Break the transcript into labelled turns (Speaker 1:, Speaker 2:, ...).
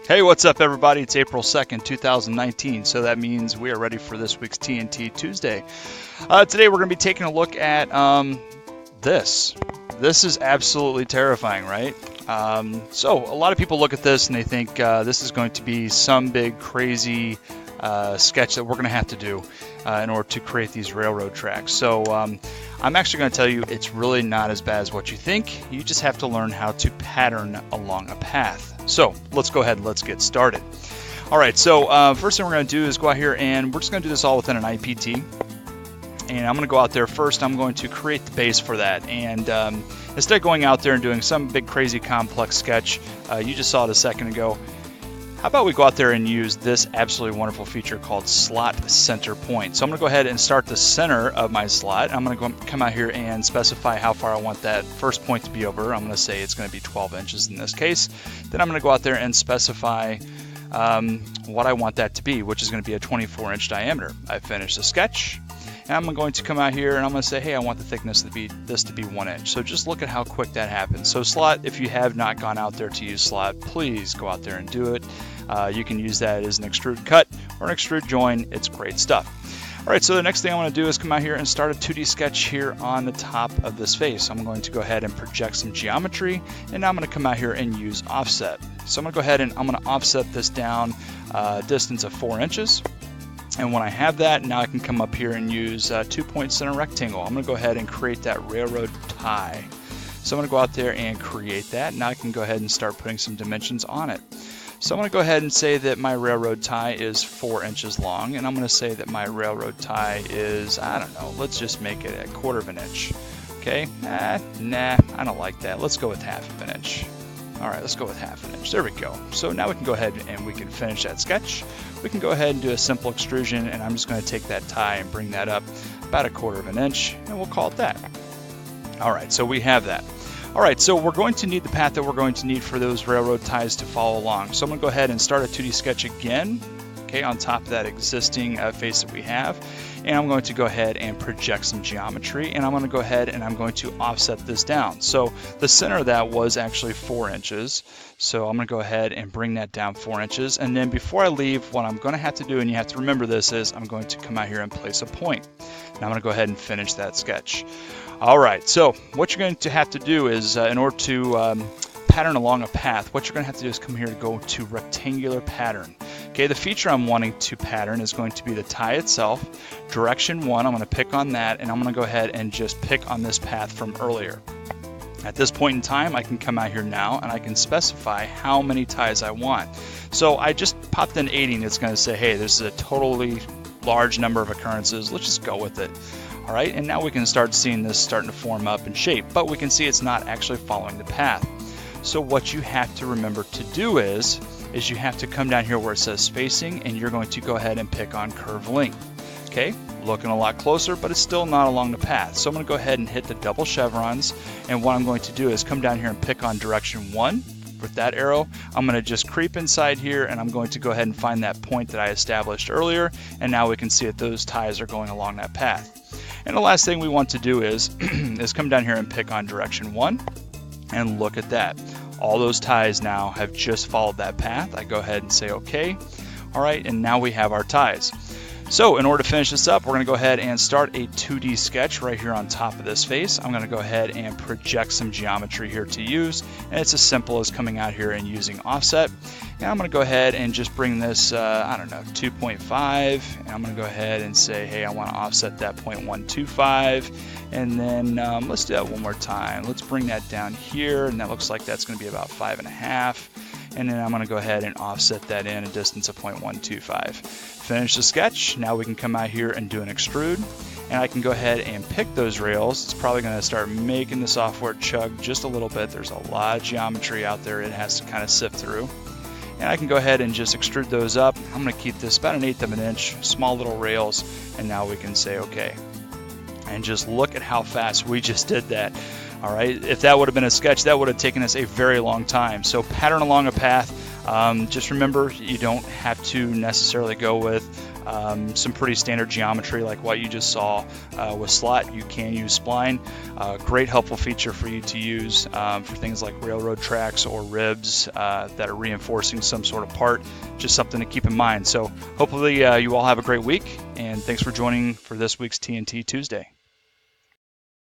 Speaker 1: Hey, what's up everybody? It's April 2nd, 2019, so that means we are ready for this week's TNT Tuesday. Today we're going to be taking a look at this. This is absolutely terrifying, right? So a lot of people look at this and they think this is going to be some big crazy sketch that we're going to have to do in order to create these railroad tracks. So I'm actually going to tell you it's really not as bad as what you think. You just have to learn how to pattern along a path. So let's go ahead and let's get started. All right, so first thing we're going to do is go out here and we're just going to do this all within an IPT. And I'm going to go out there first. I'm going to create the base for that. And instead of going out there and doing some big crazy complex sketch, you just saw it a second ago, how about we go out there and use this absolutely wonderful feature called slot center point. So I'm going to go ahead and start the center of my slot. I'm going to come out here and specify how far I want that first point to be over. I'm going to say it's going to be 12 inches in this case. Then I'm going to go out there and specify what I want that to be, which is going to be a 24-inch diameter. I finish the sketch. And I'm going to come out here and I'm going to say, hey, I want the thickness to be 1 inch. So just look at how quick that happens. So slot, if you have not gone out there to use slot, please go out there and do it. You can use that as an extrude cut or an extrude join. It's great stuff. All right, so the next thing I want to do is come out here and start a 2D sketch here on the top of this face. I'm going to go ahead and project some geometry, and now I'm going to come out here and use offset. So I'm going to go ahead and I'm going to offset this down a distance of 4 inches. And when I have that, now I can come up here and use 2 points in a rectangle. I'm going to go ahead and create that railroad tie. So I'm going to go out there and create that. Now I can go ahead and start putting some dimensions on it. So I'm going to go ahead and say that my railroad tie is 4 inches long, and I'm going to say that my railroad tie is, I don't know, let's just make it a 1/4 inch. Okay, nah, I don't like that. Let's go with 1/2 inch. All right, let's go with 1/2 inch. There we go. So now we can go ahead and we can finish that sketch. We can go ahead and do a simple extrusion, and I'm just going to take that tie and bring that up about 1/4 inch, and we'll call it that. All right, so we have that. All right, so we're going to need the path that we're going to need for those railroad ties to follow along. So I'm going to go ahead and start a 2D sketch again, okay, on top of that existing face that we have. And I'm going to go ahead and project some geometry, and I'm going to go ahead and I'm going to offset this down. So the center of that was actually 4 inches. So I'm going to go ahead and bring that down 4 inches. And then before I leave, what I'm going to have to do, and you have to remember this, is I'm going to come out here and place a point. Now I'm going to go ahead and finish that sketch. All right, so what you're going to have to do is, in order to pattern along a path, what you're going to have to do is come here and go to rectangular pattern. Okay, the feature I'm wanting to pattern is going to be the tie itself. Direction 1, I'm going to pick on that, and I'm going to go ahead and just pick on this path from earlier. At this point in time, I can come out here now and I can specify how many ties I want. So I just popped in 80 and it's going to say, hey, this is a totally large number of occurrences. Let's just go with it. All right, and now we can start seeing this starting to form up in shape, but we can see it's not actually following the path. So what you have to remember to do is you have to come down here where it says spacing, and you're going to go ahead and pick on curve length. Okay, looking a lot closer, but it's still not along the path. So I'm going to go ahead and hit the double chevrons, and what I'm going to do is come down here and pick on direction 1 with that arrow. I'm going to just creep inside here, and I'm going to go ahead and find that point that I established earlier, and now we can see that those ties are going along that path. And the last thing we want to do is come down here and pick on direction 1, and look at that. All those ties now have just followed that path. I go ahead and say okay. All right, and now we have our ties. So in order to finish this up, we're going to go ahead and start a 2D sketch right here on top of this face. I'm going to go ahead and project some geometry here to use, and it's as simple as coming out here and using offset. And I'm going to go ahead and just bring this, I don't know, 2.5, and I'm going to go ahead and say, hey, I want to offset that 0.125, and then let's do that one more time. Let's bring that down here, and that looks like that's going to be about 5.5. And then I'm going to go ahead and offset that in a distance of 0.125. Finish the sketch. Now we can come out here and do an extrude, and I can go ahead and pick those rails. It's probably going to start making the software chug just a little bit. There's a lot of geometry out there it has to kind of sift through. And I can go ahead and just extrude those up. I'm going to keep this about 1/8 inch, small little rails, and now we can say okay. And just look at how fast we just did that. All right, if that would have been a sketch, that would have taken us a very long time. So pattern along a path. Just remember, you don't have to necessarily go with some pretty standard geometry like what you just saw with slot. You can use spline. Great helpful feature for you to use for things like railroad tracks or ribs that are reinforcing some sort of part. Just something to keep in mind. So hopefully you all have a great week, and thanks for joining for this week's TNT Tuesday.